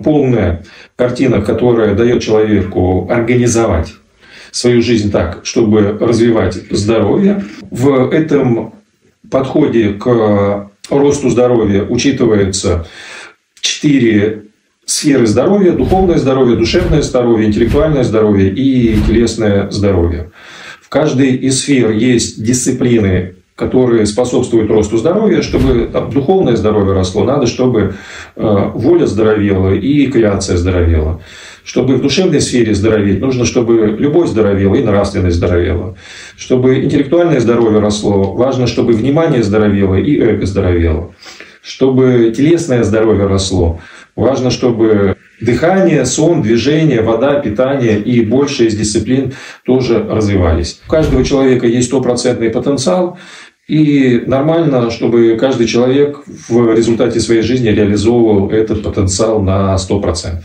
полная картина, которая дает человеку организовать свою жизнь так, чтобы развивать здоровье. В этом подходе к росту здоровья учитывается 4 сферы здоровья: духовное здоровье, душевное здоровье, интеллектуальное здоровье и телесное здоровье. В каждой из сфер есть дисциплины, которые способствуют росту здоровья. Чтобы духовное здоровье росло, надо, чтобы воля здоровела и креация здоровела. Чтобы в душевной сфере здороветь, нужно, чтобы любовь здоровела и нравственность здоровела. Чтобы интеллектуальное здоровье росло, важно, чтобы внимание здоровело и эго здоровело. Чтобы телесное здоровье росло, важно, чтобы дыхание, сон, движение, вода, питание и большая из дисциплин тоже развивались. У каждого человека есть 100% потенциал. И нормально, чтобы каждый человек в результате своей жизни реализовывал этот потенциал на 100%.